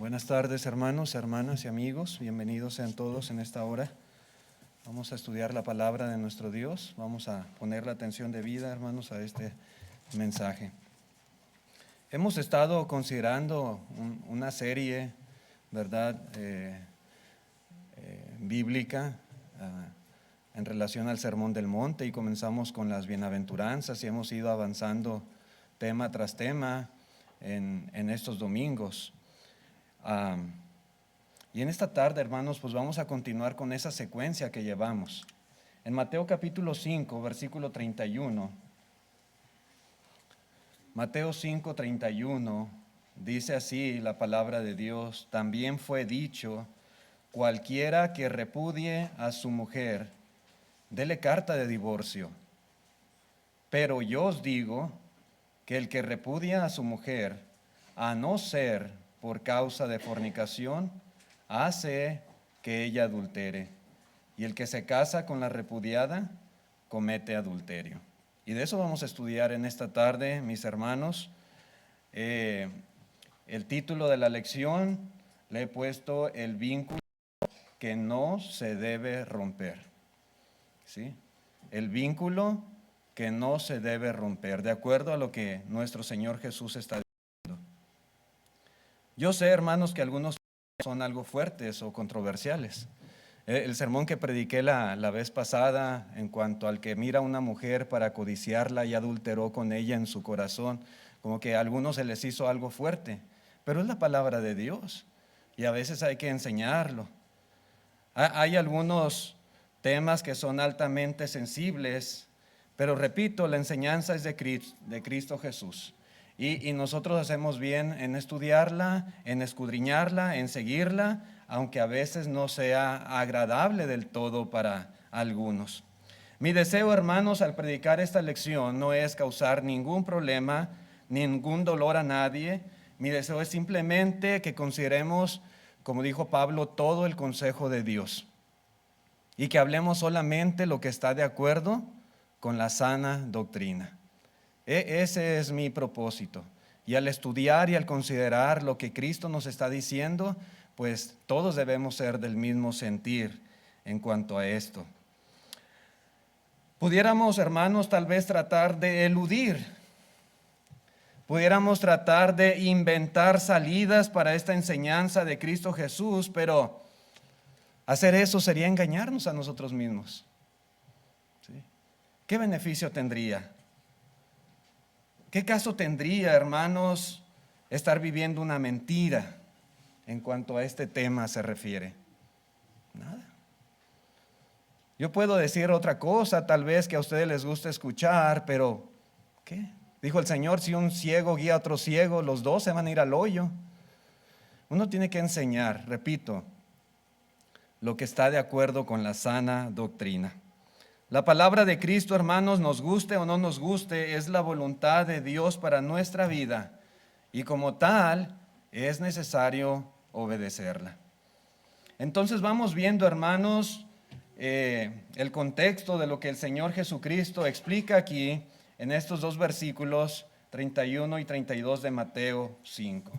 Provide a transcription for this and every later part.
Buenas tardes, hermanos, hermanas y amigos. Bienvenidos sean todos en esta hora. Vamos a estudiar la palabra de nuestro Dios. Vamos a poner la atención debida, hermanos, a este mensaje. Hemos estado considerando una serie, ¿verdad?, bíblica en relación al Sermón del Monte, y comenzamos con las bienaventuranzas y hemos ido avanzando tema tras tema en estos domingos. Y en esta tarde, hermanos, pues vamos a continuar con esa secuencia que llevamos. En Mateo capítulo 5, versículo 31, Mateo 5, 31, dice así la palabra de Dios: también fue dicho, cualquiera que repudie a su mujer, dele carta de divorcio. Pero yo os digo que el que repudia a su mujer, a no ser por causa de fornicación, hace que ella adultere. Y el que se casa con la repudiada, comete adulterio. Y de eso vamos a estudiar en esta tarde, mis hermanos. El título de la lección le he puesto: el vínculo que no se debe romper. ¿Sí? El vínculo que no se debe romper, de acuerdo a lo que nuestro Señor Jesús está diciendo. Yo sé, hermanos, que algunos son algo fuertes o controversiales. El sermón que prediqué la vez pasada en cuanto al que mira a una mujer para codiciarla y adulteró con ella en su corazón, como que a algunos se les hizo algo fuerte, pero es la palabra de Dios y a veces hay que enseñarlo. Hay algunos temas que son altamente sensibles, pero repito, la enseñanza es de Cristo Jesús. Y nosotros hacemos bien en estudiarla, en escudriñarla, en seguirla, aunque a veces no sea agradable del todo para algunos. Mi deseo, hermanos, al predicar esta lección no es causar ningún problema, ningún dolor a nadie. Mi deseo es simplemente que consideremos, como dijo Pablo, todo el consejo de Dios y que hablemos solamente lo que está de acuerdo con la sana doctrina. Ese es mi propósito. Y al estudiar y al considerar lo que Cristo nos está diciendo, pues todos debemos ser del mismo sentir en cuanto a esto. Pudiéramos, hermanos, tal vez tratar de eludir. Pudiéramos tratar de inventar salidas para esta enseñanza de Cristo Jesús, pero hacer eso sería engañarnos a nosotros mismos. ¿Sí? ¿Qué beneficio tendría? ¿Qué caso tendría, hermanos, estar viviendo una mentira en cuanto a este tema se refiere? Nada. Yo puedo decir otra cosa, tal vez que a ustedes les guste escuchar, pero ¿qué? Dijo el Señor, si un ciego guía a otro ciego, los dos se van a ir al hoyo. Uno tiene que enseñar, repito, lo que está de acuerdo con la sana doctrina. La palabra de Cristo, hermanos, nos guste o no nos guste, es la voluntad de Dios para nuestra vida y como tal es necesario obedecerla. Entonces vamos viendo, hermanos, el contexto de lo que el Señor Jesucristo explica aquí en estos dos versículos 31 y 32 de Mateo 5.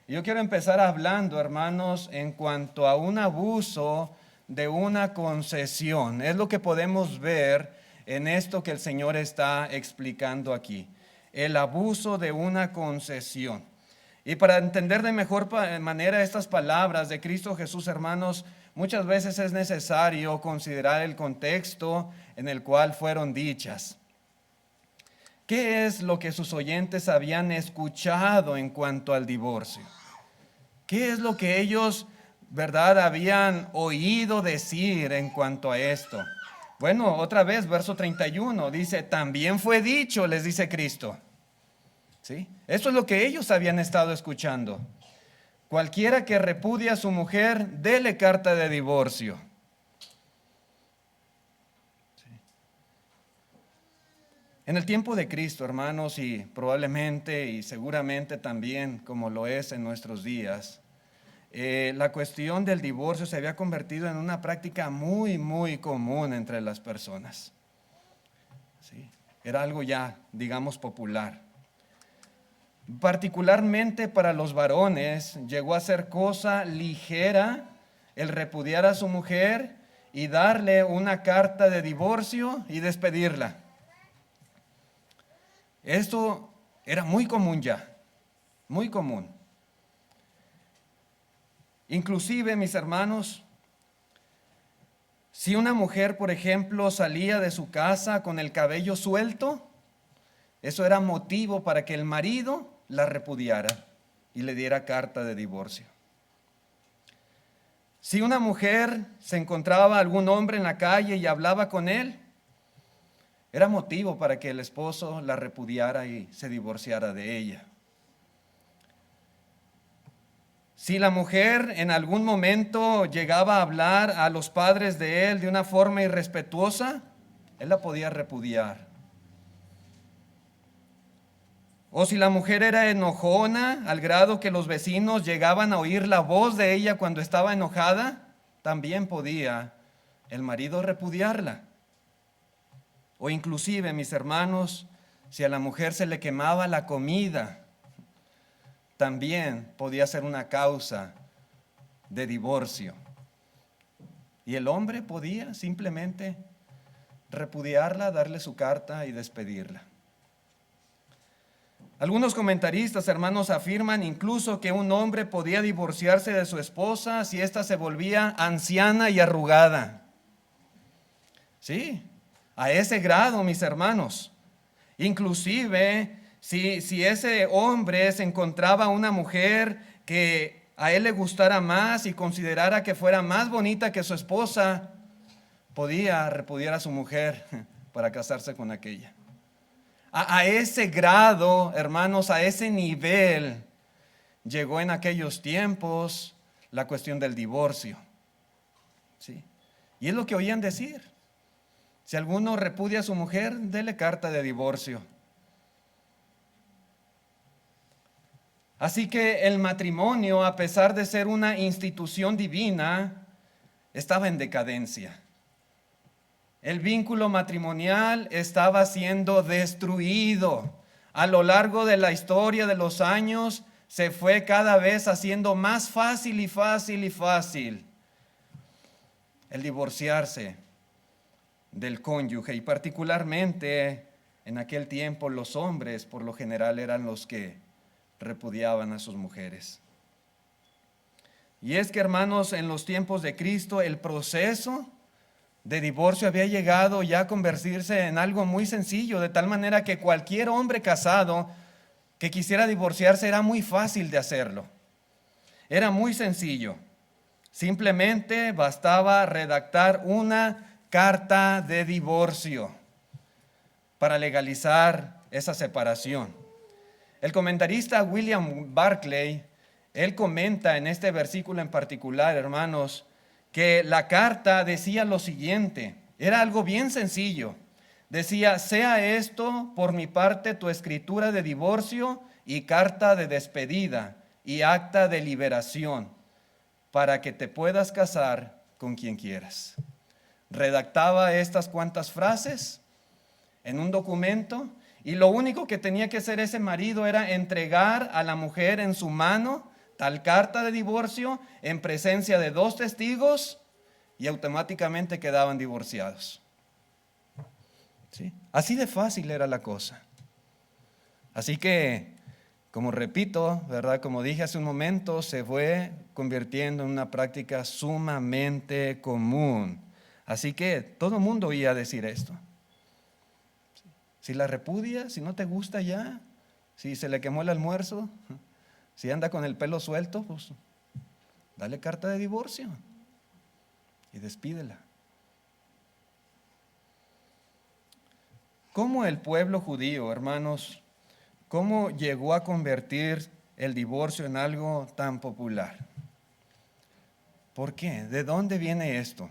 Y yo quiero empezar hablando, hermanos, en cuanto a un abuso de una concesión. Es lo que podemos ver en esto que el Señor está explicando aquí. El abuso de una concesión. Y para entender de mejor manera estas palabras de Cristo Jesús, hermanos, muchas veces es necesario considerar el contexto en el cual fueron dichas. ¿Qué es lo que sus oyentes habían escuchado en cuanto al divorcio? ¿Qué es lo que ellos, verdad, habían oído decir en cuanto a esto? Bueno, otra vez, verso 31, dice, también fue dicho, les dice Cristo. ¿Sí? Esto es lo que ellos habían estado escuchando. Cualquiera que repudie a su mujer, dele carta de divorcio. ¿Sí? En el tiempo de Cristo, hermanos, y probablemente y seguramente también como lo es en nuestros días, la cuestión del divorcio se había convertido en una práctica muy, muy común entre las personas. ¿Sí? Era algo ya, digamos, popular. Particularmente para los varones, llegó a ser cosa ligera el repudiar a su mujer y darle una carta de divorcio y despedirla. Esto era muy común ya, muy común. Inclusive, mis hermanos, si una mujer, por ejemplo, salía de su casa con el cabello suelto, eso era motivo para que el marido la repudiara y le diera carta de divorcio. Si una mujer se encontraba algún hombre en la calle y hablaba con él, era motivo para que el esposo la repudiara y se divorciara de ella. Si la mujer en algún momento llegaba a hablar a los padres de él de una forma irrespetuosa, él la podía repudiar. O si la mujer era enojona al grado que los vecinos llegaban a oír la voz de ella cuando estaba enojada, también podía el marido repudiarla. O inclusive, mis hermanos, si a la mujer se le quemaba la comida, también podía ser una causa de divorcio. Y el hombre podía simplemente repudiarla, darle su carta y despedirla. Algunos comentaristas, hermanos, afirman incluso que un hombre podía divorciarse de su esposa si ésta se volvía anciana y arrugada. Sí, a ese grado, mis hermanos. Inclusive, si ese hombre se encontraba una mujer que a él le gustara más y considerara que fuera más bonita que su esposa, podía repudiar a su mujer para casarse con aquella. A ese grado, hermanos, a ese nivel, llegó en aquellos tiempos la cuestión del divorcio. ¿Sí? Y es lo que oían decir. Si alguno repudia a su mujer, dele carta de divorcio. Así que el matrimonio, a pesar de ser una institución divina, estaba en decadencia. El vínculo matrimonial estaba siendo destruido. A lo largo de la historia de los años se fue cada vez haciendo más fácil y fácil y fácil el divorciarse del cónyuge. Y particularmente en aquel tiempo los hombres por lo general eran los que repudiaban a sus mujeres. Y es que, hermanos, en los tiempos de Cristo el proceso de divorcio había llegado ya a convertirse en algo muy sencillo, de tal manera que cualquier hombre casado que quisiera divorciarse era muy fácil de hacerlo. Era muy sencillo. Simplemente bastaba redactar una carta de divorcio para legalizar esa separación. El comentarista William Barclay, él comenta en este versículo en particular, hermanos, que la carta decía lo siguiente, era algo bien sencillo. Decía, sea esto por mi parte tu escritura de divorcio y carta de despedida y acta de liberación, para que te puedas casar con quien quieras. Redactaba estas cuantas frases en un documento y lo único que tenía que hacer ese marido era entregar a la mujer en su mano tal carta de divorcio en presencia de 2 testigos y automáticamente quedaban divorciados. ¿Sí? Así de fácil era la cosa. Así que, como repito, ¿verdad? Como dije hace un momento, se fue convirtiendo en una práctica sumamente común. Así que todo el mundo oía decir esto. Si la repudia, si no te gusta ya, si se le quemó el almuerzo, si anda con el pelo suelto, pues dale carta de divorcio y despídela. ¿Cómo el pueblo judío, hermanos, cómo llegó a convertir el divorcio en algo tan popular? ¿Por qué? ¿De dónde viene esto?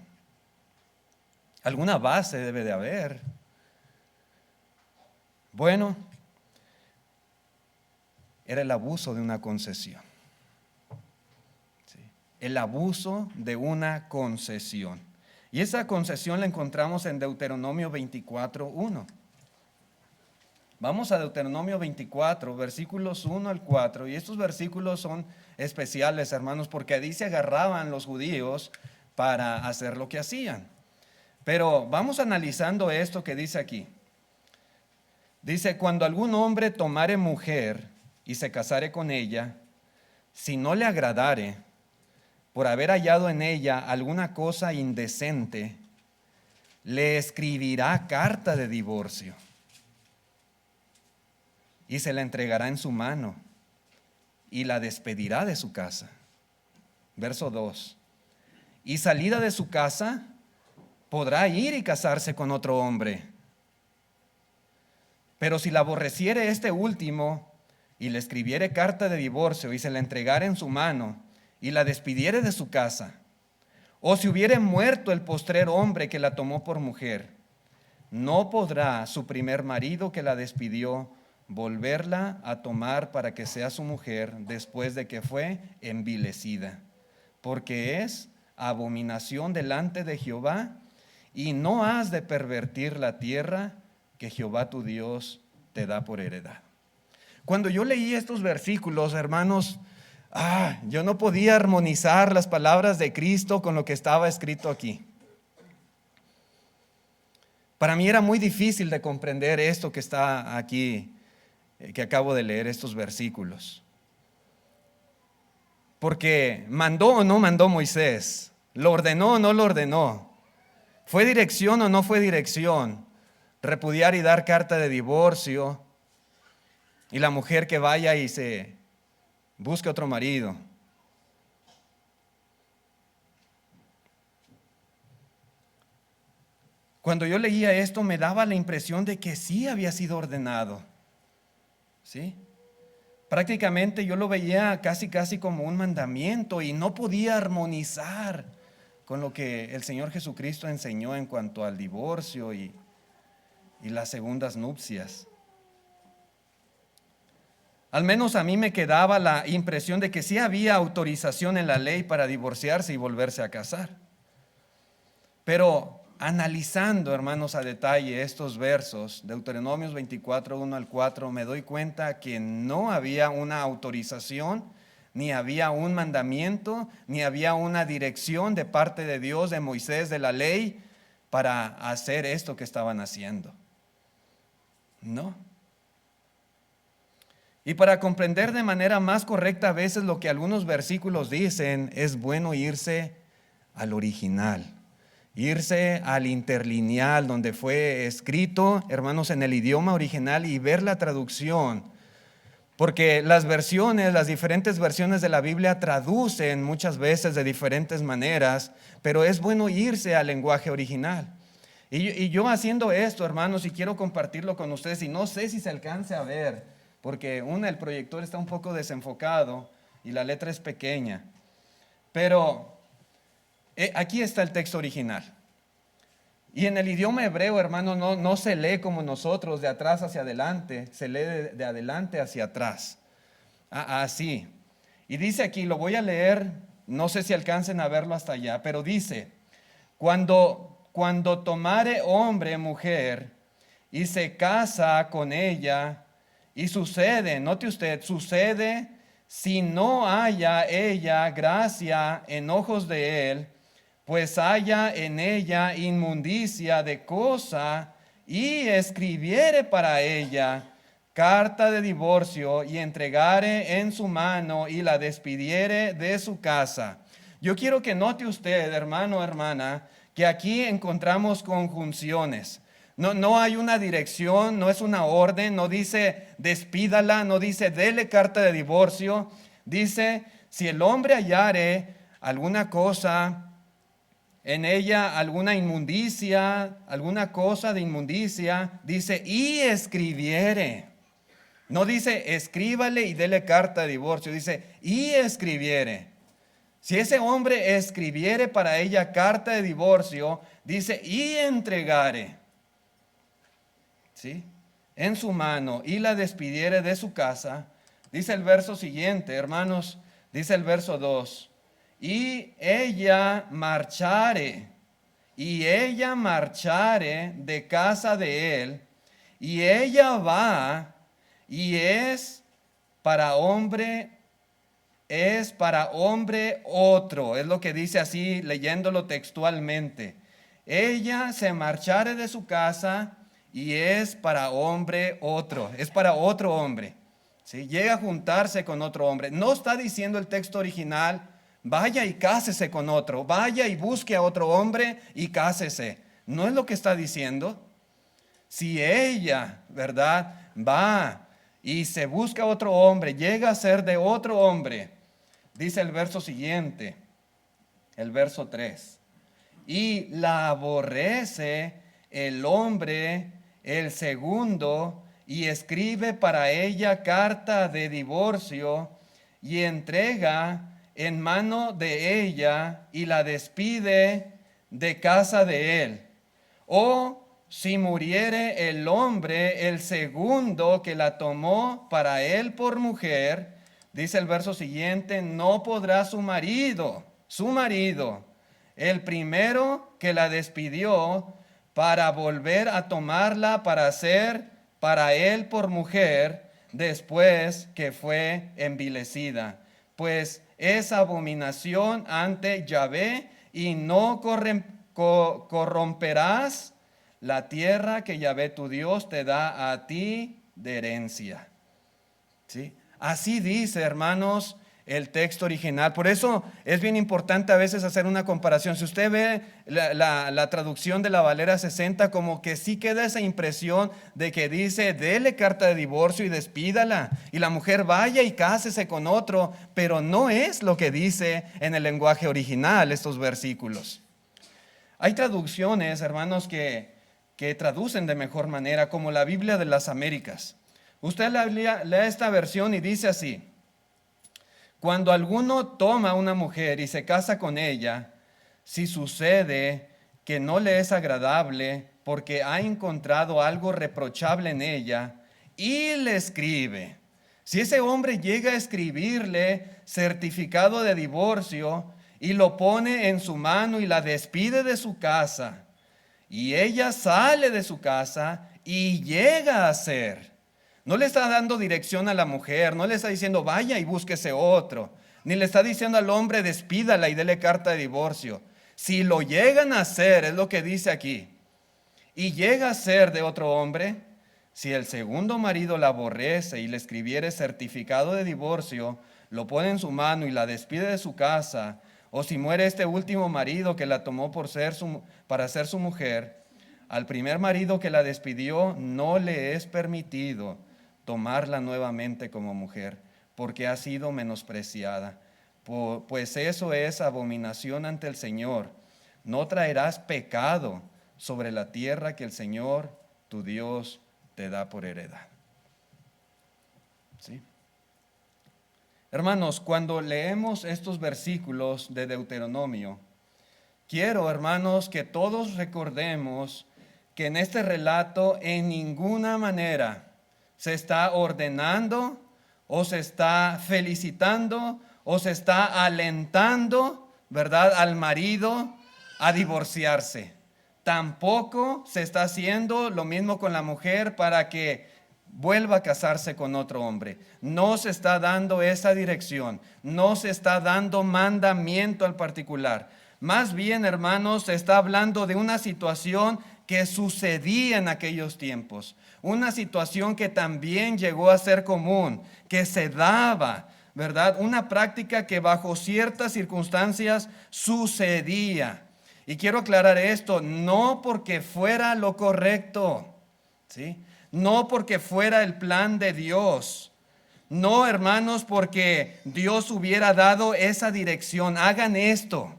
Alguna base debe de haber. Bueno, era el abuso de una concesión. ¿Sí? El abuso de una concesión. Y esa concesión la encontramos en Deuteronomio 24:1. Vamos a Deuteronomio 24, versículos 1 al 4, y estos versículos son especiales, hermanos, porque ahí se agarraban los judíos para hacer lo que hacían. Pero vamos analizando esto que dice aquí. Dice, cuando algún hombre tomare mujer y se casare con ella, si no le agradare, por haber hallado en ella alguna cosa indecente, le escribirá carta de divorcio y se la entregará en su mano y la despedirá de su casa. Verso 2. Y salida de su casa, podrá ir y casarse con otro hombre. Pero si la aborreciere este último y le escribiere carta de divorcio y se la entregare en su mano y la despidiere de su casa, o si hubiere muerto el postrer hombre que la tomó por mujer, no podrá su primer marido que la despidió volverla a tomar para que sea su mujer después de que fue envilecida, porque es abominación delante de Jehová, y no has de pervertir la tierra que Jehová tu Dios te da por heredad. Cuando yo leí estos versículos, hermanos, yo no podía armonizar las palabras de Cristo con lo que estaba escrito aquí. Para mí era muy difícil de comprender esto que está aquí, que acabo de leer, estos versículos. Porque ¿mandó o no mandó Moisés? ¿Lo ordenó o no lo ordenó? ¿Fue dirección o no fue dirección? Repudiar y dar carta de divorcio, y la mujer que vaya y se busque otro marido. Cuando yo leía esto me daba la impresión de que sí había sido ordenado. ¿Sí? Prácticamente yo lo veía casi como un mandamiento y no podía armonizar con lo que el Señor Jesucristo enseñó en cuanto al divorcio y las segundas nupcias. Al menos a mí me quedaba la impresión de que sí había autorización en la ley para divorciarse y volverse a casar. Pero analizando, hermanos, a detalle estos versos, Deuteronomios 24, 1 al 4, me doy cuenta que no había una autorización, ni había un mandamiento, ni había una dirección de parte de Dios, de Moisés, de la ley, para hacer esto que estaban haciendo. No. Y para comprender de manera más correcta a veces lo que algunos versículos dicen, es bueno irse al original, irse al interlineal donde fue escrito, hermanos, en el idioma original, y ver la traducción. Porque las versiones, las diferentes versiones de la Biblia traducen muchas veces de diferentes maneras, pero es bueno irse al lenguaje original. Y yo haciendo esto, hermanos, y quiero compartirlo con ustedes, y no sé si se alcance a ver, porque el proyector está un poco desenfocado y la letra es pequeña. Pero aquí está el texto original. Y en el idioma hebreo, hermano, no se lee como nosotros, de atrás hacia adelante, se lee de adelante hacia atrás. Así. Y dice aquí, lo voy a leer, no sé si alcancen a verlo hasta allá, pero dice, cuando tomare hombre mujer y se casa con ella, y sucede, note usted, sucede si no haya ella gracia en ojos de él, pues haya en ella inmundicia de cosa, y escribiere para ella carta de divorcio, y entregare en su mano y la despidiere de su casa. Yo quiero que note usted, hermano, hermana, que aquí encontramos conjunciones. No hay una dirección, no es una orden, no dice despídala, no dice dele carta de divorcio. Dice, si el hombre hallare alguna cosa en ella, alguna inmundicia, alguna cosa de inmundicia, dice, y escribiere. No dice escríbale y dele carta de divorcio, dice, y escribiere. Si ese hombre escribiere para ella carta de divorcio, dice, y entregare, ¿sí?, en su mano, y la despidiere de su casa. Dice el verso siguiente, hermanos, dice el verso 2, y ella marchare de casa de él, y ella va y es para hombre otro. Es lo que dice así leyéndolo textualmente. Ella se marchare de su casa y es para hombre otro. Es para otro hombre. ¿Sí? Llega a juntarse con otro hombre. No está diciendo el texto original, vaya y cásese con otro. Vaya y busque a otro hombre y cásese. No es lo que está diciendo. Si ella, ¿verdad?, va y se busca otro hombre, llega a ser de otro hombre, dice el verso siguiente, el verso 3. Y la aborrece el hombre, el segundo, y escribe para ella carta de divorcio y entrega en mano de ella y la despide de casa de él. O si muriere el hombre, el segundo que la tomó para él por mujer, dice el verso siguiente, no podrá su marido, el primero que la despidió, para volver a tomarla para ser para él por mujer, después que fue envilecida. Pues es abominación ante Yahvé, y no corromperás la tierra que Yahvé tu Dios te da a ti de herencia. ¿Sí? Así dice, hermanos, el texto original. Por eso es bien importante a veces hacer una comparación. Si usted ve la traducción de la Valera 60, como que sí queda esa impresión de que dice, dele carta de divorcio y despídala, y la mujer vaya y cásese con otro, pero no es lo que dice en el lenguaje original estos versículos. Hay traducciones, hermanos, que traducen de mejor manera, como la Biblia de las Américas. Usted lee esta versión y dice así: cuando alguno toma a una mujer y se casa con ella, si sucede que no le es agradable porque ha encontrado algo reprochable en ella y le escribe, si ese hombre llega a escribirle certificado de divorcio y lo pone en su mano y la despide de su casa, y ella sale de su casa y llega a ser, no le está dando dirección a la mujer, no le está diciendo vaya y búsquese otro, ni le está diciendo al hombre despídala y dele carta de divorcio. Si lo llegan a hacer, es lo que dice aquí, y llega a ser de otro hombre, si el segundo marido la aborrece y le escribiere certificado de divorcio, lo pone en su mano y la despide de su casa, o si muere este último marido que la tomó para ser su mujer, al primer marido que la despidió no le es permitido tomarla nuevamente como mujer, porque ha sido menospreciada. Pues eso es abominación ante el Señor. No traerás pecado sobre la tierra que el Señor, tu Dios, te da por heredad. ¿Sí? Hermanos, cuando leemos estos versículos de Deuteronomio, quiero, hermanos, que todos recordemos que en este relato en ninguna manera se está ordenando o se está felicitando o se está alentando, ¿verdad?, al marido a divorciarse. Tampoco se está haciendo lo mismo con la mujer para que vuelva a casarse con otro hombre. No se está dando esa dirección, no se está dando mandamiento al particular. Más bien, hermanos, se está hablando de una situación que sucedía en aquellos tiempos, una situación que también llegó a ser común, que se daba, ¿verdad? Una práctica que bajo ciertas circunstancias sucedía. Y quiero aclarar esto, no porque fuera lo correcto, ¿sí? No porque fuera el plan de Dios. No, hermanos, porque Dios hubiera dado esa dirección. Hagan esto,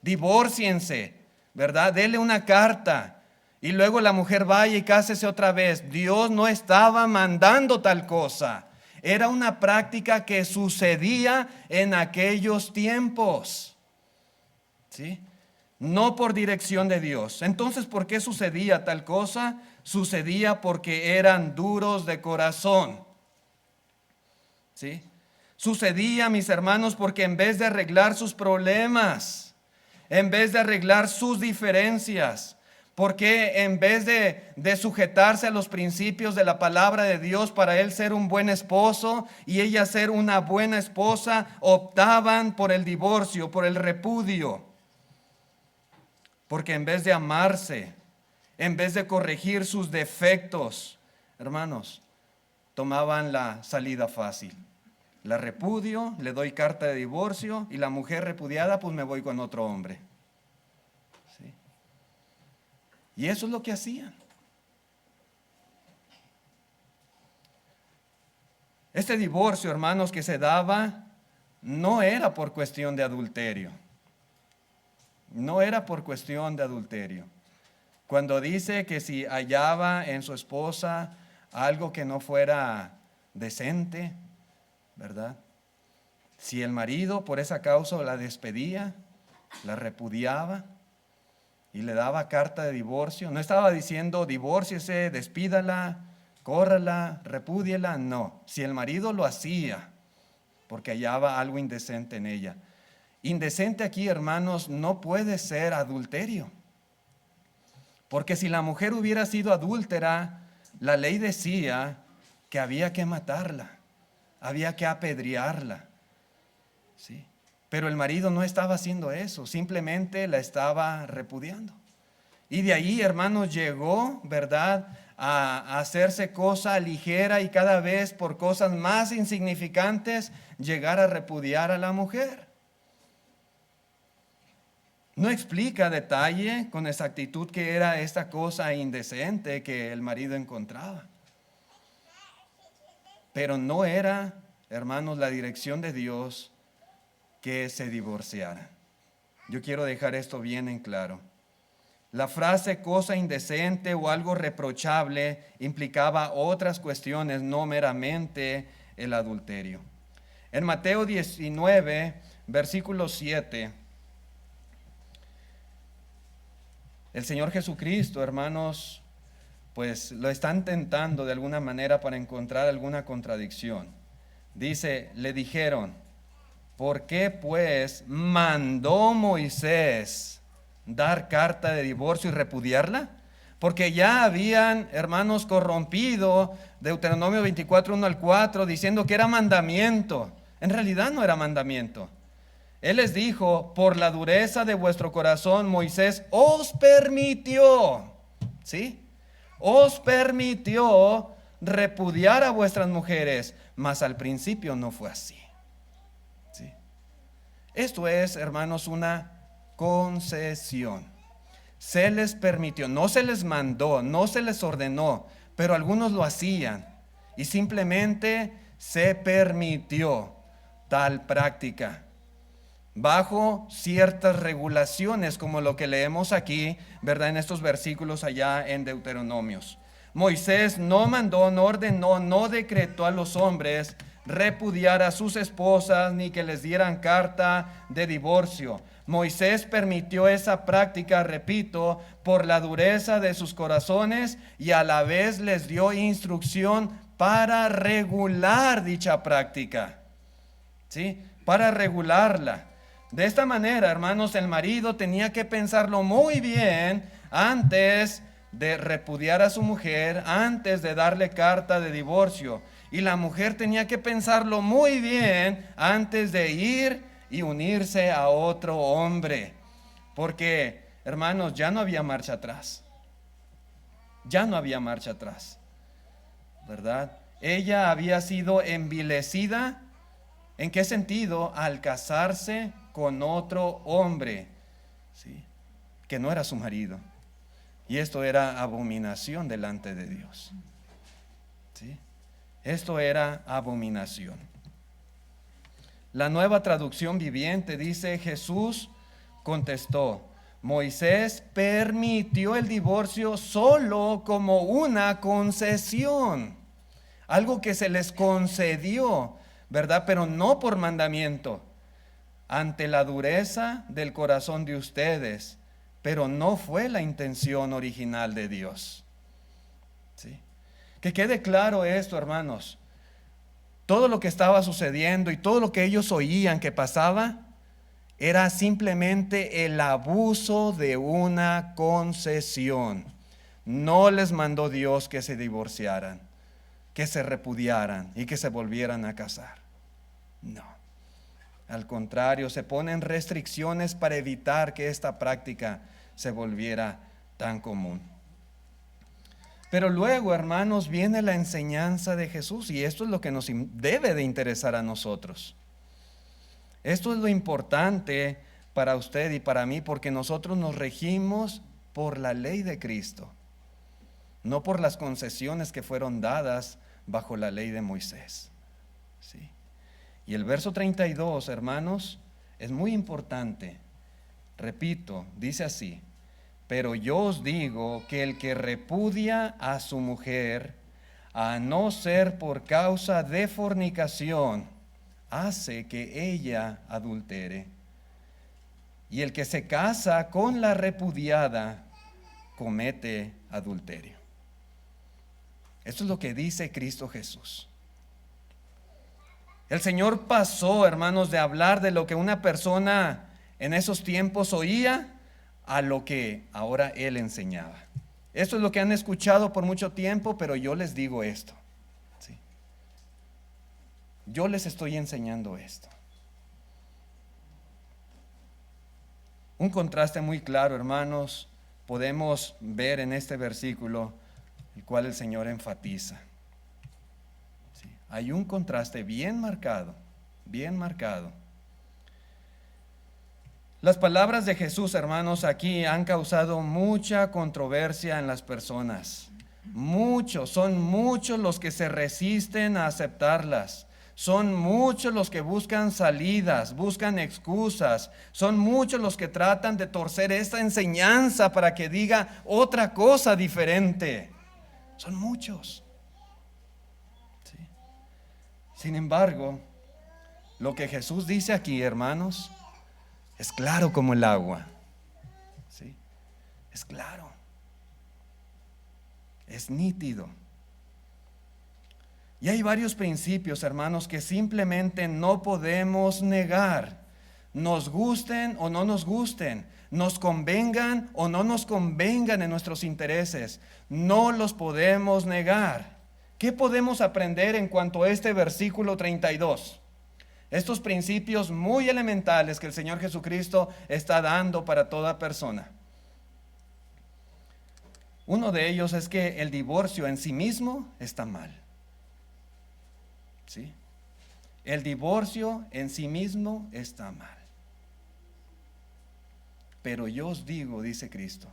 divórciense, ¿verdad? Dele una carta y luego la mujer vaya y cásese otra vez. Dios no estaba mandando tal cosa. Era una práctica que sucedía en aquellos tiempos, ¿sí? No por dirección de Dios. Entonces, ¿por qué sucedía tal cosa? Sucedía porque eran duros de corazón, ¿sí? Sucedía, mis hermanos, porque en vez de arreglar sus problemas, en vez de arreglar sus diferencias, ¿Por qué en vez de sujetarse a los principios de la palabra de Dios para él ser un buen esposo y ella ser una buena esposa, optaban por el divorcio, por el repudio? Porque en vez de amarse, en vez de corregir sus defectos, hermanos, tomaban la salida fácil. La repudio, le doy carta de divorcio, y la mujer repudiada, pues me voy con otro hombre. ¿Sí? Y eso es lo que hacían. Este divorcio, hermanos, que se daba, no era por cuestión de adulterio. No era por cuestión de adulterio. Cuando dice que si hallaba en su esposa algo que no fuera decente, ¿verdad? Si el marido por esa causa la despedía, la repudiaba y le daba carta de divorcio, no estaba diciendo divórciese, despídala, córrala, repúdiela, no. Si el marido lo hacía porque hallaba algo indecente en ella. Indecente aquí, hermanos, no puede ser adulterio. Porque si la mujer hubiera sido adúltera, la ley decía que había que matarla, había que apedrearla. ¿Sí? Pero el marido no estaba haciendo eso, simplemente la estaba repudiando. Y de ahí, hermanos, llegó, ¿verdad?, a hacerse cosa ligera y cada vez por cosas más insignificantes llegar a repudiar a la mujer. No explica a detalle con exactitud qué era esta cosa indecente que el marido encontraba. Pero no era, hermanos, la dirección de Dios que se divorciara. Yo quiero dejar esto bien en claro. La frase cosa indecente o algo reprochable implicaba otras cuestiones, no meramente el adulterio. En Mateo 19, versículo 7, el Señor Jesucristo, hermanos, pues lo están tentando de alguna manera para encontrar alguna contradicción. Dice, le dijeron, ¿por qué pues mandó Moisés dar carta de divorcio y repudiarla? Porque ya habían, hermanos, corrompido Deuteronomio 24, 1 al 4, diciendo que era mandamiento. En realidad no era mandamiento. Él les dijo, por la dureza de vuestro corazón, Moisés os permitió, ¿sí? Os permitió repudiar a vuestras mujeres, mas al principio no fue así. ¿Sí? Esto es, hermanos, una concesión. Se les permitió, no se les mandó, no se les ordenó, pero algunos lo hacían y simplemente se permitió tal práctica bajo ciertas regulaciones, como lo que leemos aquí, ¿verdad?, en estos versículos allá en Deuteronomios. Moisés no mandó, no ordenó, no decretó a los hombres repudiar a sus esposas ni que les dieran carta de divorcio. Moisés permitió esa práctica, repito, por la dureza de sus corazones, y a la vez les dio instrucción para regular dicha práctica, ¿sí? Para regularla. De esta manera, hermanos, el marido tenía que pensarlo muy bien antes de repudiar a su mujer, antes de darle carta de divorcio. Y la mujer tenía que pensarlo muy bien antes de ir y unirse a otro hombre. Porque, hermanos, ya no había marcha atrás. Ya no había marcha atrás, ¿verdad? Ella había sido envilecida. ¿En qué sentido? Al casarse con otro hombre, ¿sí?, que no era su marido. Y esto era abominación delante de Dios. ¿Sí? Esto era abominación. La Nueva Traducción Viviente dice, Jesús contestó, Moisés permitió el divorcio solo como una concesión, algo que se les concedió, ¿verdad?, pero no por mandamiento, ante la dureza del corazón de ustedes, pero no fue la intención original de Dios. ¿Sí? Que quede claro esto, hermanos. Todo lo que estaba sucediendo y todo lo que ellos oían que pasaba Era simplemente el abuso de una concesión. No les mandó Dios que se divorciaran, que se repudiaran y que se volvieran a casar. No. Al contrario, se ponen restricciones para evitar que esta práctica se volviera tan común. Pero luego, hermanos, viene la enseñanza de Jesús, y esto es lo que nos debe de interesar a nosotros. Esto es lo importante para usted y para mí, porque nosotros nos regimos por la ley de Cristo, no por las concesiones que fueron dadas bajo la ley de Moisés. ¿Sí? Y el verso 32, hermanos, es muy importante. Repito, dice así: pero yo os digo que el que repudia a su mujer, a no ser por causa de fornicación, hace que ella adultere. Y el que se casa con la repudiada, comete adulterio. Esto es lo que dice Cristo Jesús. El Señor pasó, hermanos, de hablar de lo que una persona en esos tiempos oía a lo que ahora Él enseñaba. Esto es lo que han escuchado por mucho tiempo, pero yo les digo esto. ¿Sí? Yo les estoy enseñando esto. Un contraste muy claro, hermanos, podemos ver en este versículo, el cual el Señor enfatiza. ¿Sí? Hay un contraste bien marcado, bien marcado. Las palabras de Jesús, hermanos, aquí han causado mucha controversia en las personas. Son muchos los que se resisten a aceptarlas. Son muchos los que buscan salidas, buscan excusas. Son muchos los que tratan de torcer esta enseñanza para que diga otra cosa diferente. Son muchos. ¿Sí? Sin embargo, lo que Jesús dice aquí, hermanos, es claro como el agua. ¿Sí? Es claro. Es nítido. Y hay varios principios, hermanos, que simplemente no podemos negar. Nos gusten o no nos gusten, nos convengan o no nos convengan en nuestros intereses, no los podemos negar. ¿Qué podemos aprender en cuanto a este versículo 32? Estos principios muy elementales que el Señor Jesucristo está dando para toda persona. Uno de ellos es que el divorcio en sí mismo está mal. ¿Sí? El divorcio en sí mismo está mal. Pero yo os digo, dice Cristo,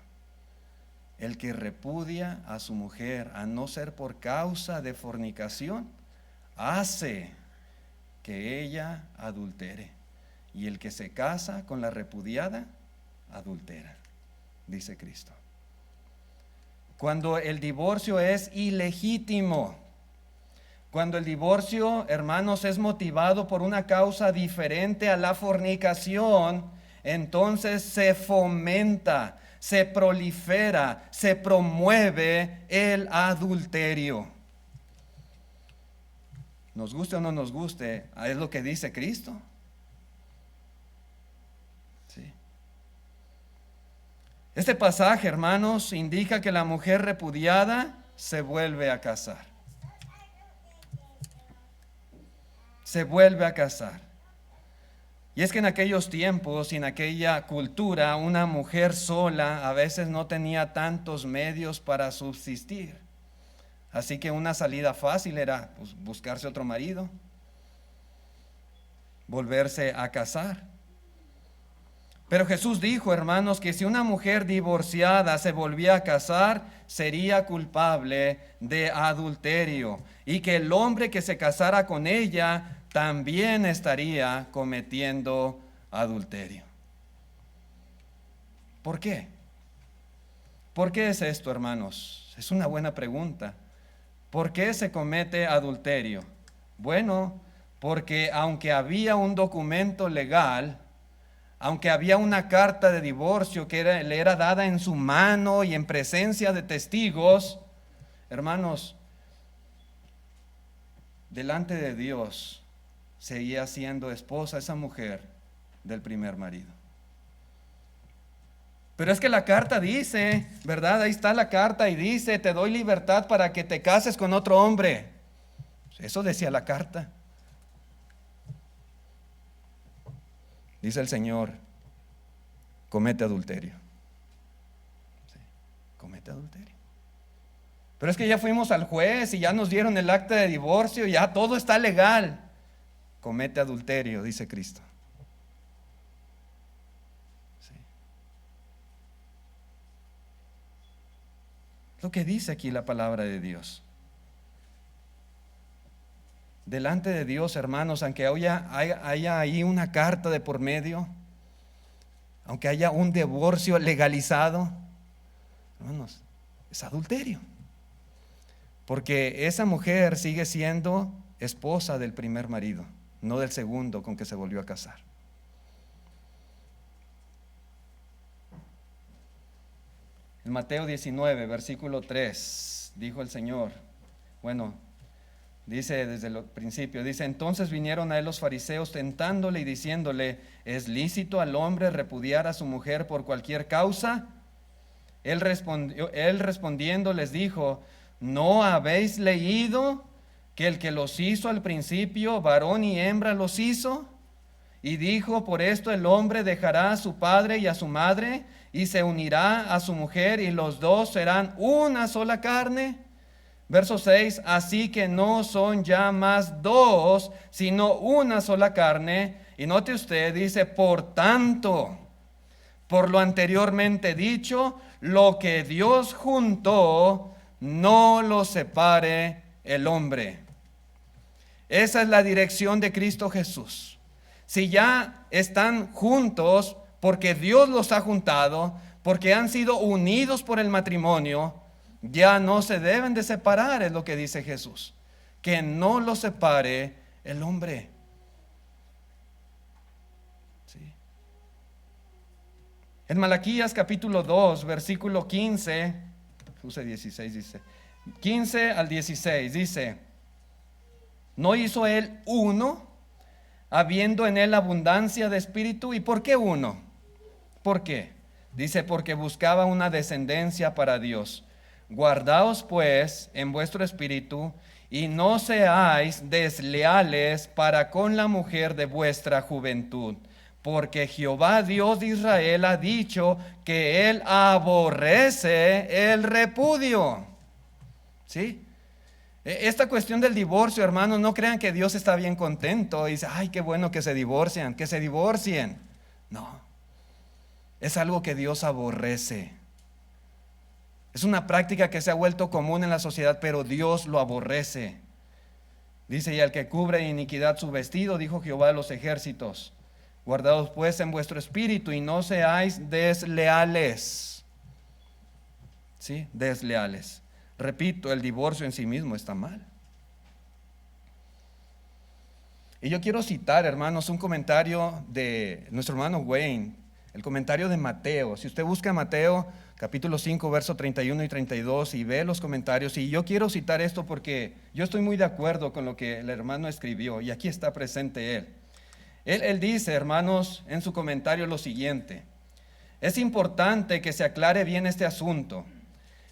el que repudia a su mujer, a no ser por causa de fornicación, hace que ella adultere. Y el que se casa con la repudiada, adultera, dice Cristo. Cuando el divorcio es ilegítimo, cuando el divorcio, hermanos, es motivado por una causa diferente a la fornicación, entonces se fomenta, se prolifera, se promueve el adulterio. Nos guste o no nos guste, es lo que dice Cristo. Sí. Este pasaje, hermanos, indica que la mujer repudiada se vuelve a casar. Se vuelve a casar. Y es que en aquellos tiempos y en aquella cultura, una mujer sola a veces no tenía tantos medios para subsistir. Así que una salida fácil era buscarse otro marido, volverse a casar. Pero Jesús dijo, hermanos, que si una mujer divorciada se volvía a casar, sería culpable de adulterio, y que el hombre que se casara con ella también estaría cometiendo adulterio. ¿Por qué? ¿Por qué es esto, hermanos? Es una buena pregunta. ¿Por qué se comete adulterio? Bueno, porque aunque había un documento legal, aunque había una carta de divorcio que le era dada en su mano y en presencia de testigos, hermanos, delante de Dios seguía siendo esposa esa mujer del primer marido. Pero es que la carta dice, ¿verdad? Ahí está la carta y dice, te doy libertad para que te cases con otro hombre. Eso decía la carta. Dice el Señor, comete adulterio. Sí, comete adulterio. Pero es que ya fuimos al juez y ya nos dieron el acta de divorcio, ya todo está legal. Comete adulterio, dice Cristo. Sí. Lo que dice aquí la palabra de Dios. Delante de Dios, hermanos, aunque haya ahí una carta de por medio, aunque haya un divorcio legalizado, hermanos, es adulterio. Porque esa mujer sigue siendo esposa del primer marido, no del segundo con que se volvió a casar. En Mateo 19, versículo 3, dijo el Señor, dice desde el principio, dice, entonces vinieron a él los fariseos tentándole y diciéndole, ¿es lícito al hombre repudiar a su mujer por cualquier causa? Él respondiendo les dijo, ¿no habéis leído que el que los hizo al principio, varón y hembra los hizo? Y dijo, por esto el hombre dejará a su padre y a su madre y se unirá a su mujer y los dos serán una sola carne. Verso 6, así que no son ya más dos, sino una sola carne. Y note usted, dice, por tanto, por lo anteriormente dicho, lo que Dios juntó, no lo separe el hombre. Esa es la dirección de Cristo Jesús. Si ya están juntos, porque Dios los ha juntado, porque han sido unidos por el matrimonio, ya no se deben de separar, es lo que dice Jesús. Que no los separe el hombre. ¿Sí? En Malaquías capítulo 2, versículo 15, puse 16, dice, 15 al 16, dice, ¿no hizo él uno, habiendo en él abundancia de espíritu? ¿Y por qué uno? ¿Por qué? Dice, porque buscaba una descendencia para Dios. Guardaos pues en vuestro espíritu y no seáis desleales para con la mujer de vuestra juventud, porque Jehová Dios de Israel ha dicho que él aborrece el repudio. ¿Sí? Esta cuestión del divorcio, hermanos, no crean que Dios está bien contento y dice, ay, qué bueno que se divorcien, que se divorcien. No, es algo que Dios aborrece. Es una práctica que se ha vuelto común en la sociedad, pero Dios lo aborrece. Dice, y al que cubre de iniquidad su vestido, dijo Jehová de los ejércitos, guardaos pues en vuestro espíritu y no seáis desleales. ¿Sí? Desleales. Repito, el divorcio en sí mismo está mal. Y yo quiero citar, hermanos, un comentario de nuestro hermano Wayne, el comentario de Mateo. Si usted busca Mateo capítulo 5, verso 31 y 32 y ve los comentarios, y yo quiero citar esto porque yo estoy muy de acuerdo con lo que el hermano escribió, y aquí está presente él. Él dice, hermanos, en su comentario lo siguiente: es importante que se aclare bien este asunto.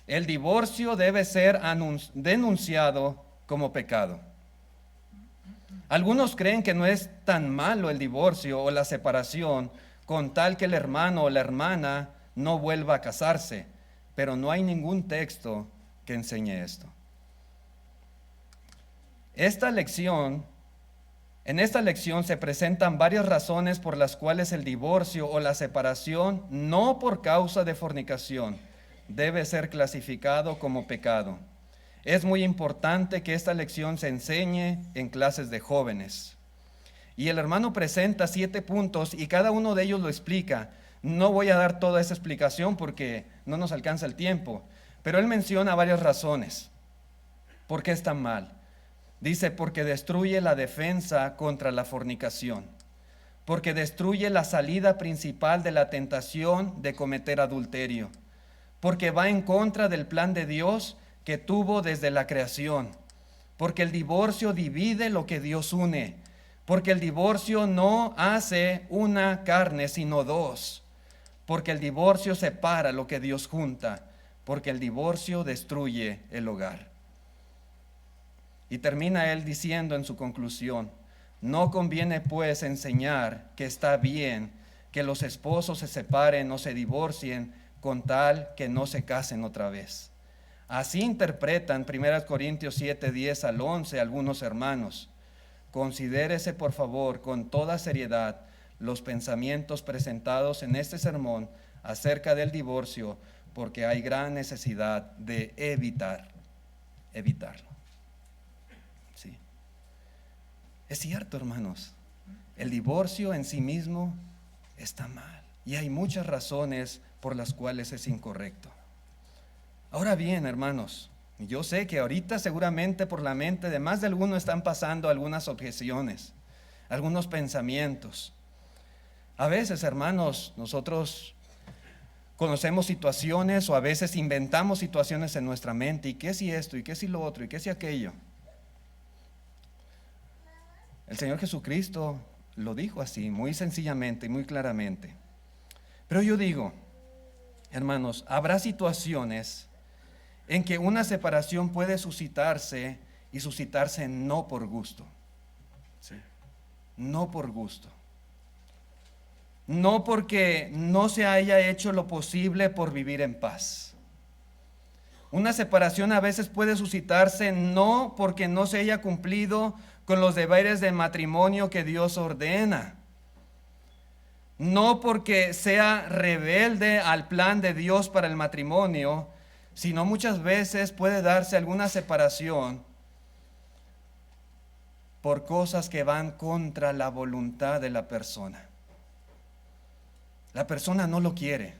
El divorcio debe ser denunciado como pecado. Algunos creen que no es tan malo el divorcio o la separación con tal que el hermano o la hermana no vuelva a casarse, pero no hay ningún texto que enseñe esto. En esta lección se presentan varias razones por las cuales el divorcio o la separación, no por causa de fornicación, debe ser clasificado como pecado. Es muy importante que esta lección se enseñe en clases de jóvenes. Y el hermano presenta 7 puntos y cada uno de ellos lo explica. No voy a dar toda esa explicación porque no nos alcanza el tiempo, pero él menciona varias razones. ¿Por qué es tan mal? Dice, porque destruye la defensa contra la fornicación, porque destruye la salida principal de la tentación de cometer adulterio, porque va en contra del plan de Dios que tuvo desde la creación, porque el divorcio divide lo que Dios une, Porque el divorcio no hace una carne, sino dos. Porque el divorcio separa lo que Dios junta. Porque el divorcio destruye el hogar. Y termina él diciendo en su conclusión: no conviene pues enseñar que está bien que los esposos se separen o se divorcien con tal que no se casen otra vez. Así interpretan 1 Corintios 7, 10 al 11 algunos hermanos. Considérese por favor con toda seriedad los pensamientos presentados en este sermón acerca del divorcio, porque hay gran necesidad de evitarlo. Sí. Es cierto, hermanos, el divorcio en sí mismo está mal y hay muchas razones por las cuales es incorrecto. Ahora bien, hermanos, yo sé que ahorita seguramente por la mente de más de alguno están pasando algunas objeciones, algunos pensamientos. A veces, hermanos, nosotros conocemos situaciones o a veces inventamos situaciones en nuestra mente. ¿Y qué si esto? ¿Y qué si lo otro? ¿Y qué si aquello? El Señor Jesucristo lo dijo así, muy sencillamente y muy claramente. Pero yo digo, hermanos, habrá situaciones en que una separación puede suscitarse y suscitarse no por gusto. ¿Sí? No por gusto. No porque no se haya hecho lo posible por vivir en paz. Una separación a veces puede suscitarse no porque no se haya cumplido con los deberes de matrimonio que Dios ordena. No porque sea rebelde al plan de Dios para el matrimonio, sino muchas veces puede darse alguna separación por cosas que van contra la voluntad de la persona. La persona no lo quiere,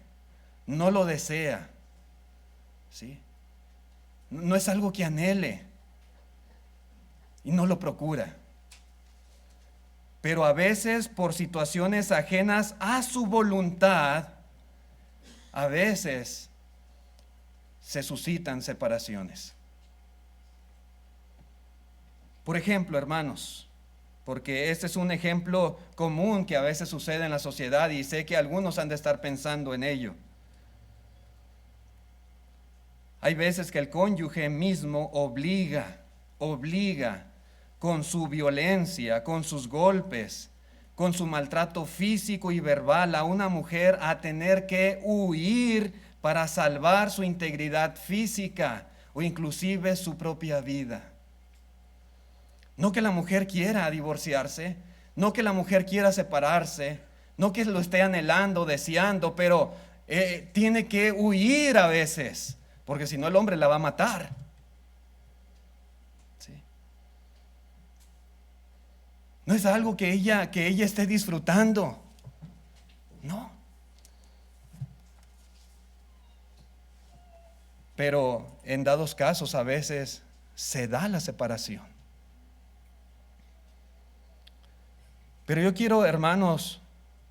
no lo desea, ¿sí? No es algo que anhele y no lo procura. Pero a veces por situaciones ajenas a su voluntad, a veces se suscitan separaciones. Por ejemplo, hermanos, porque este es un ejemplo común que a veces sucede en la sociedad y sé que algunos han de estar pensando en ello. Hay veces que el cónyuge mismo obliga con su violencia, con sus golpes, con su maltrato físico y verbal a una mujer a tener que huir para salvar su integridad física o inclusive su propia vida. No que la mujer quiera divorciarse, no que la mujer quiera separarse, no que lo esté anhelando, deseando, pero tiene que huir a veces, porque si no el hombre la va a matar. ¿Sí? No es algo que ella esté disfrutando. No. Pero en dados casos a veces se da la separación. Pero yo quiero, hermanos,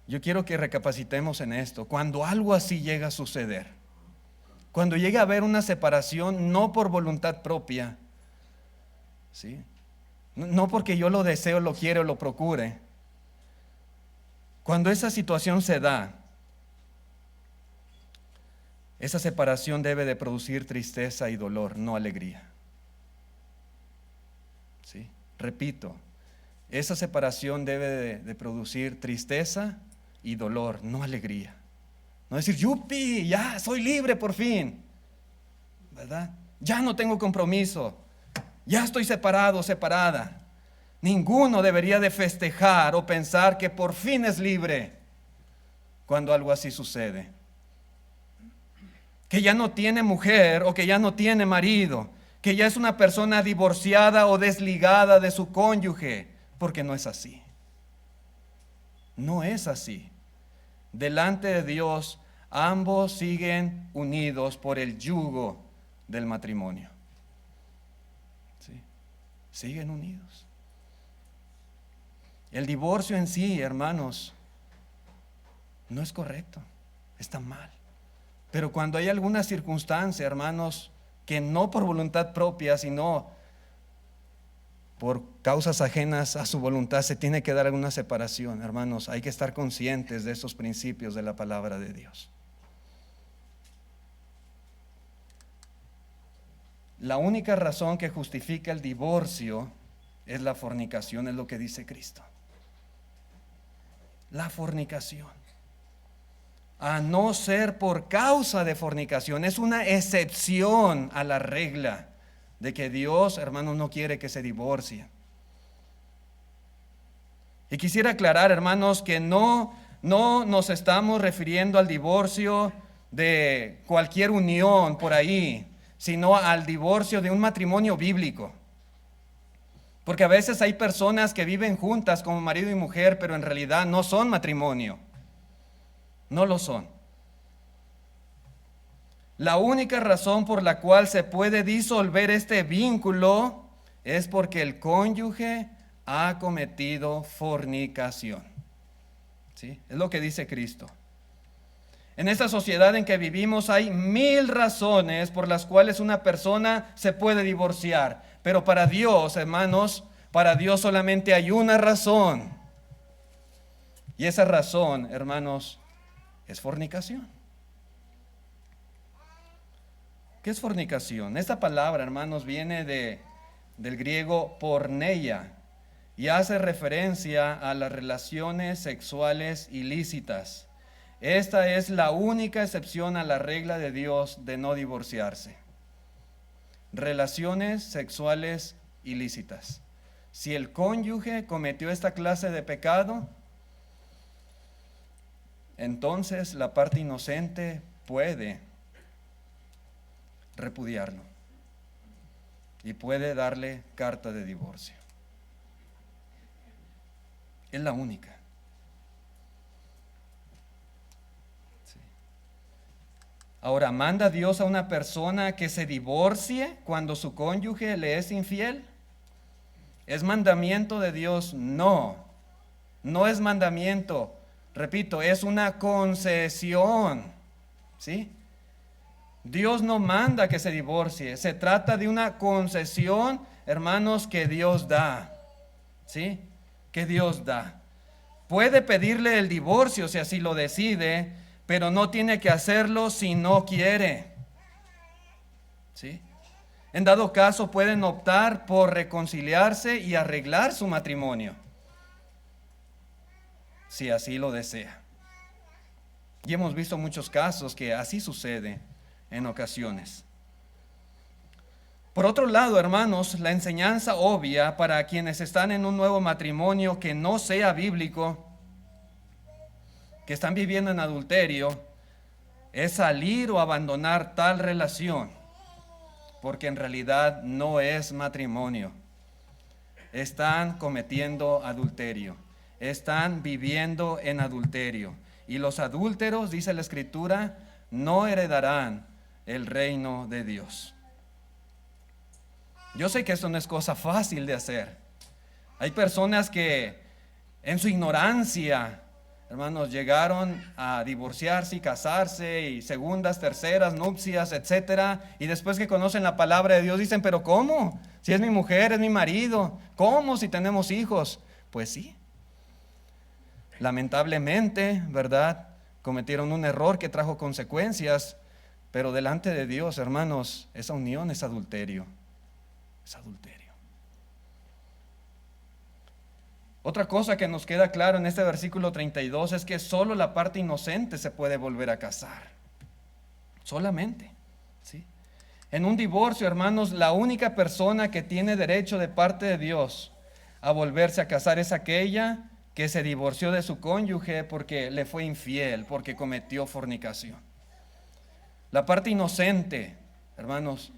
que recapacitemos en esto. Cuando algo así llega a suceder, cuando llega a haber una separación no por voluntad propia, ¿sí? No porque yo lo deseo, lo quiero, lo procure. Cuando esa situación se da, esa separación debe de producir tristeza y dolor, no alegría. ¿Sí? Repito, esa separación debe de producir tristeza y dolor, no alegría. No decir, yupi, ya soy libre por fin, ¿verdad? Ya no tengo compromiso, ya estoy separado, separada. Ninguno debería de festejar o pensar que por fin es libre cuando algo así sucede. Que ya no tiene mujer o que ya no tiene marido, que ya es una persona divorciada o desligada de su cónyuge, porque no es así. No es así. Delante de Dios, ambos siguen unidos por el yugo del matrimonio. ¿Sí? Siguen unidos. El divorcio en sí, hermanos, no es correcto, está mal. Pero cuando hay alguna circunstancia, hermanos, que no por voluntad propia, sino por causas ajenas a su voluntad, se tiene que dar alguna separación. Hermanos, hay que estar conscientes de esos principios de la palabra de Dios. La única razón que justifica el divorcio es la fornicación, es lo que dice Cristo. La fornicación. A no ser por causa de fornicación, es una excepción a la regla de que Dios, hermanos, no quiere que se divorcien. Y quisiera aclarar, hermanos, que no nos estamos refiriendo al divorcio de cualquier unión por ahí, sino al divorcio de un matrimonio bíblico. Porque a veces hay personas que viven juntas como marido y mujer, pero en realidad no son matrimonio. No lo son. La única razón por la cual se puede disolver este vínculo es porque el cónyuge ha cometido fornicación. ¿Sí? Es lo que dice Cristo. En esta sociedad en que vivimos hay 1000 razones por las cuales una persona se puede divorciar. Pero para Dios, hermanos, para Dios solamente hay una razón. Y esa razón, hermanos, es fornicación. ¿Qué es fornicación? Esta palabra, hermanos, viene del griego porneia y hace referencia a las relaciones sexuales ilícitas. Esta es la única excepción a la regla de Dios de no divorciarse. Relaciones sexuales ilícitas. Si el cónyuge cometió esta clase de pecado, entonces la parte inocente puede repudiarlo y puede darle carta de divorcio. Es la única. Sí. Ahora, ¿manda Dios a una persona que se divorcie cuando su cónyuge le es infiel? ¿Es mandamiento de Dios? No, no es mandamiento. Repito, es una concesión. ¿Sí? Dios no manda que se divorcie. Se trata de una concesión, hermanos, que Dios da. ¿Sí? Que Dios da. Puede pedirle el divorcio si así lo decide, pero no tiene que hacerlo si no quiere. ¿Sí? En dado caso pueden optar por reconciliarse y arreglar su matrimonio, si así lo desea. Y hemos visto muchos casos que así sucede en ocasiones. Por otro lado, hermanos, la enseñanza obvia para quienes están en un nuevo matrimonio que no sea bíblico, que están viviendo en adulterio, es salir o abandonar tal relación, porque en realidad no es matrimonio. Están cometiendo adulterio, están viviendo en adulterio. Y los adúlteros, dice la Escritura, no heredarán el reino de Dios. Yo sé que esto no es cosa fácil de hacer. Hay personas que en su ignorancia, hermanos, llegaron a divorciarse y casarse y segundas, terceras, nupcias, etcétera, y después que conocen la palabra de Dios dicen, pero ¿cómo? Si es mi mujer, es mi marido, ¿cómo si tenemos hijos? Pues sí. Lamentablemente, ¿verdad? Cometieron un error que trajo consecuencias, pero delante de Dios, hermanos, esa unión es adulterio. Es adulterio. Otra cosa que nos queda claro en este versículo 32 es que solo la parte inocente se puede volver a casar. Solamente. ¿Sí? En un divorcio, hermanos, la única persona que tiene derecho de parte de Dios a volverse a casar es aquella que se divorció de su cónyuge porque le fue infiel, porque cometió fornicación. La parte inocente, hermanos,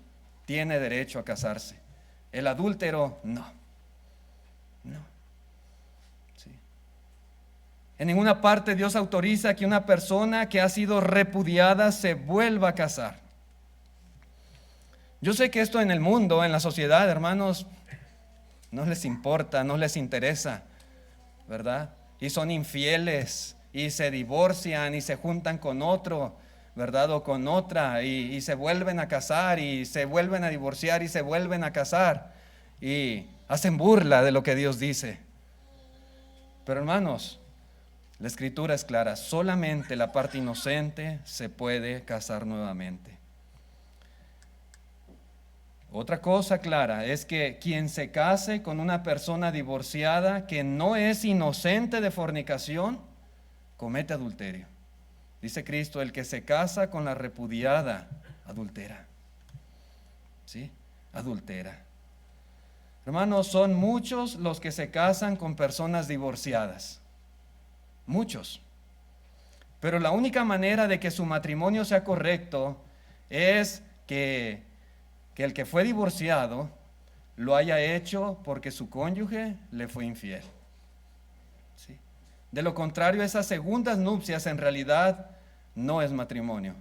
tiene derecho a casarse. El adúltero, no. No. Sí. En ninguna parte Dios autoriza que una persona que ha sido repudiada se vuelva a casar. Yo sé que esto en el mundo, en la sociedad, hermanos, no les importa, no les interesa, ¿verdad? Y son infieles y se divorcian y se juntan con otro, ¿verdad? O con otra y se vuelven a casar y se vuelven a divorciar y se vuelven a casar. Y hacen burla de lo que Dios dice. Pero hermanos, la Escritura es clara, solamente la parte inocente se puede casar nuevamente. Otra cosa clara es que quien se case con una persona divorciada que no es inocente de fornicación, comete adulterio. Dice Cristo, el que se casa con la repudiada, adultera. ¿Sí? Adultera. Hermanos, son muchos los que se casan con personas divorciadas. Muchos. Pero la única manera de que su matrimonio sea correcto es que el que fue divorciado lo haya hecho porque su cónyuge le fue infiel. ¿Sí? De lo contrario, esas segundas nupcias en realidad no es matrimonio,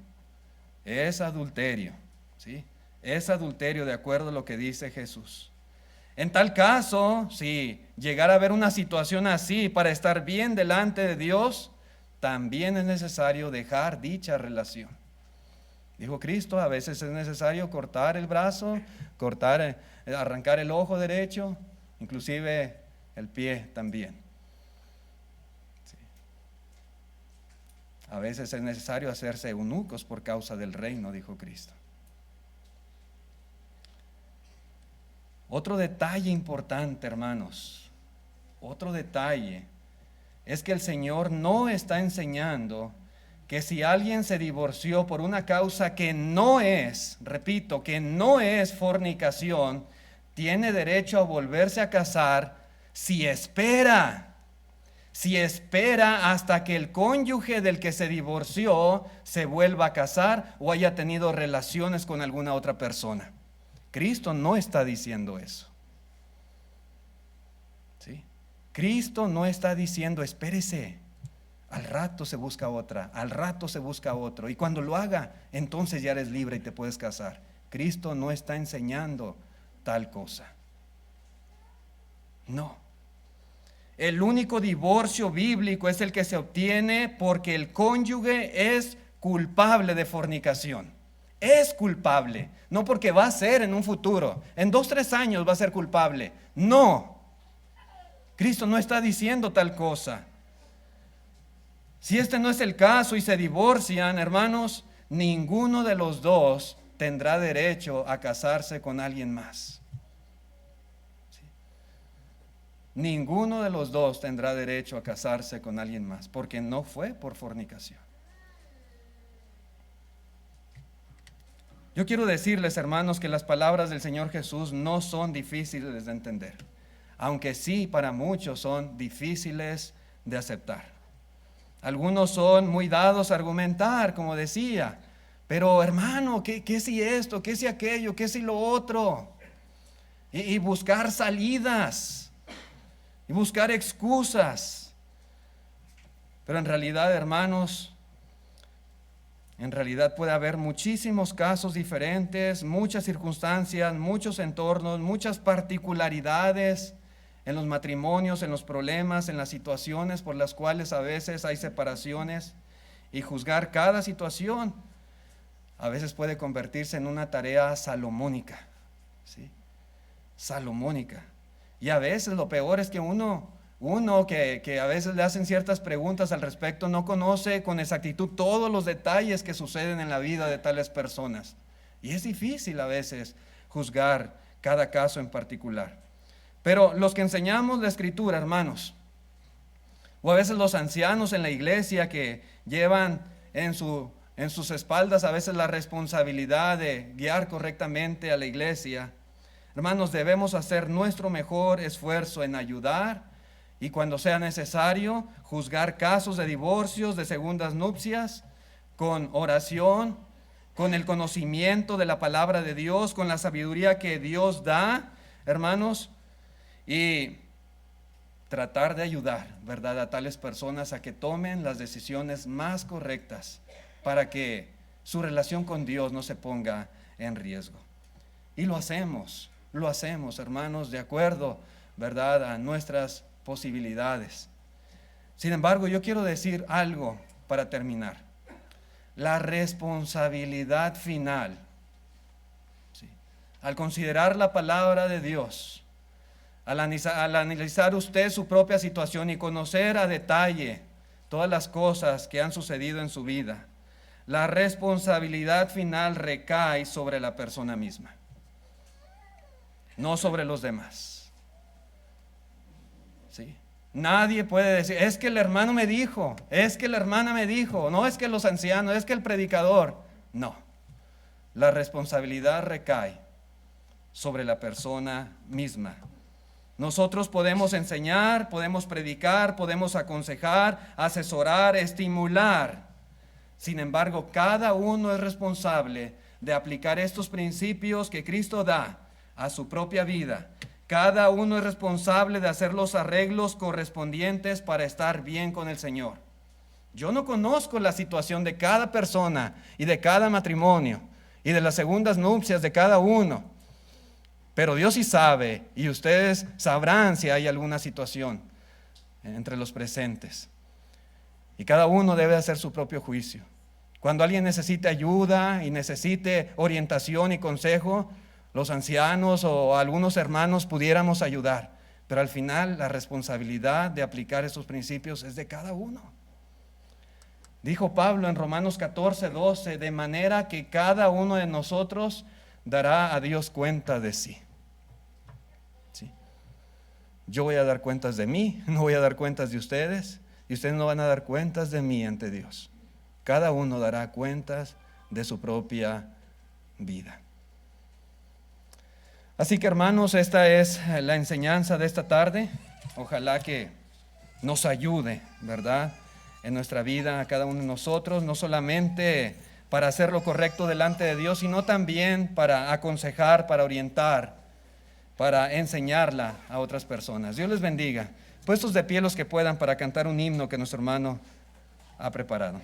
es adulterio. ¿Sí? Es adulterio de acuerdo a lo que dice Jesús. En tal caso, si llegara a haber una situación así, para estar bien delante de Dios, también es necesario dejar dicha relación. Dijo Cristo, a veces es necesario cortar el brazo, arrancar el ojo derecho, inclusive el pie también. Sí. A veces es necesario hacerse eunucos por causa del reino, dijo Cristo. Otro detalle importante, hermanos, otro detalle es que el Señor no está enseñando que si alguien se divorció por una causa que no es, repito, que no es fornicación, tiene derecho a volverse a casar si espera hasta que el cónyuge del que se divorció se vuelva a casar o haya tenido relaciones con alguna otra persona. Cristo no está diciendo eso. ¿Sí? Cristo no está diciendo, espérese, al rato se busca otra, al rato se busca otro, y cuando lo haga, entonces ya eres libre y te puedes casar. Cristo no está enseñando tal cosa. No. El único divorcio bíblico es el que se obtiene porque el cónyuge es culpable de fornicación. Es culpable, no porque va a ser en un futuro, en 2-3 años va a ser culpable. No, Cristo no está diciendo tal cosa. Si este no es el caso y se divorcian, hermanos, ninguno de los dos tendrá derecho a casarse con alguien más. ¿Sí? Ninguno de los dos tendrá derecho a casarse con alguien más, porque no fue por fornicación. Yo quiero decirles, hermanos, que las palabras del Señor Jesús no son difíciles de entender, aunque sí para muchos son difíciles de aceptar. Algunos son muy dados a argumentar, como decía, pero hermano, ¿qué si esto? ¿Qué si aquello? ¿Qué si lo otro? Y buscar salidas, y buscar excusas. Pero en realidad, hermanos, en realidad puede haber muchísimos casos diferentes, muchas circunstancias, muchos entornos, muchas particularidades en los matrimonios, en los problemas, en las situaciones por las cuales a veces hay separaciones, y juzgar cada situación a veces puede convertirse en una tarea salomónica, ¿sí? Salomónica. Y a veces lo peor es que uno que a veces le hacen ciertas preguntas al respecto no conoce con exactitud todos los detalles que suceden en la vida de tales personas. Y es difícil a veces juzgar cada caso en particular. Pero los que enseñamos la Escritura, hermanos, o a veces los ancianos en la iglesia que llevan en sus espaldas a veces la responsabilidad de guiar correctamente a la iglesia, hermanos, debemos hacer nuestro mejor esfuerzo en ayudar y cuando sea necesario juzgar casos de divorcios, de segundas nupcias, con oración, con el conocimiento de la palabra de Dios, con la sabiduría que Dios da, hermanos, y tratar de ayudar, ¿verdad?, a tales personas a que tomen las decisiones más correctas para que su relación con Dios no se ponga en riesgo. Y lo hacemos, hermanos, de acuerdo, ¿verdad?, a nuestras posibilidades. Sin embargo, yo quiero decir algo para terminar. La responsabilidad final, ¿sí?, al considerar la palabra de Dios, Al analizar usted su propia situación y conocer a detalle todas las cosas que han sucedido en su vida, la responsabilidad final recae sobre la persona misma, no sobre los demás. ¿Sí? Nadie puede decir, es que el hermano me dijo, es que la hermana me dijo, no es que los ancianos, es que el predicador. No, la responsabilidad recae sobre la persona misma. Nosotros podemos enseñar, podemos predicar, podemos aconsejar, asesorar, estimular. Sin embargo, cada uno es responsable de aplicar estos principios que Cristo da a su propia vida. Cada uno es responsable de hacer los arreglos correspondientes para estar bien con el Señor. Yo no conozco la situación de cada persona y de cada matrimonio y de las segundas nupcias de cada uno, pero Dios sí sabe, y ustedes sabrán si hay alguna situación entre los presentes. Y cada uno debe hacer su propio juicio. Cuando alguien necesite ayuda y necesite orientación y consejo, los ancianos o algunos hermanos pudiéramos ayudar, pero al final la responsabilidad de aplicar esos principios es de cada uno. Dijo Pablo en Romanos 14:12, de manera que cada uno de nosotros dará a Dios cuenta de sí. ¿Sí? Yo voy a dar cuentas de mí, no voy a dar cuentas de ustedes, y ustedes no van a dar cuentas de mí ante Dios. Cada uno dará cuentas de su propia vida. Así que, hermanos, esta es la enseñanza de esta tarde. Ojalá que nos ayude, ¿verdad?, en nuestra vida a cada uno de nosotros, no solamente para hacer lo correcto delante de Dios, sino también para aconsejar, para orientar, para enseñarla a otras personas. Dios les bendiga. Puestos de pie los que puedan para cantar un himno que nuestro hermano ha preparado.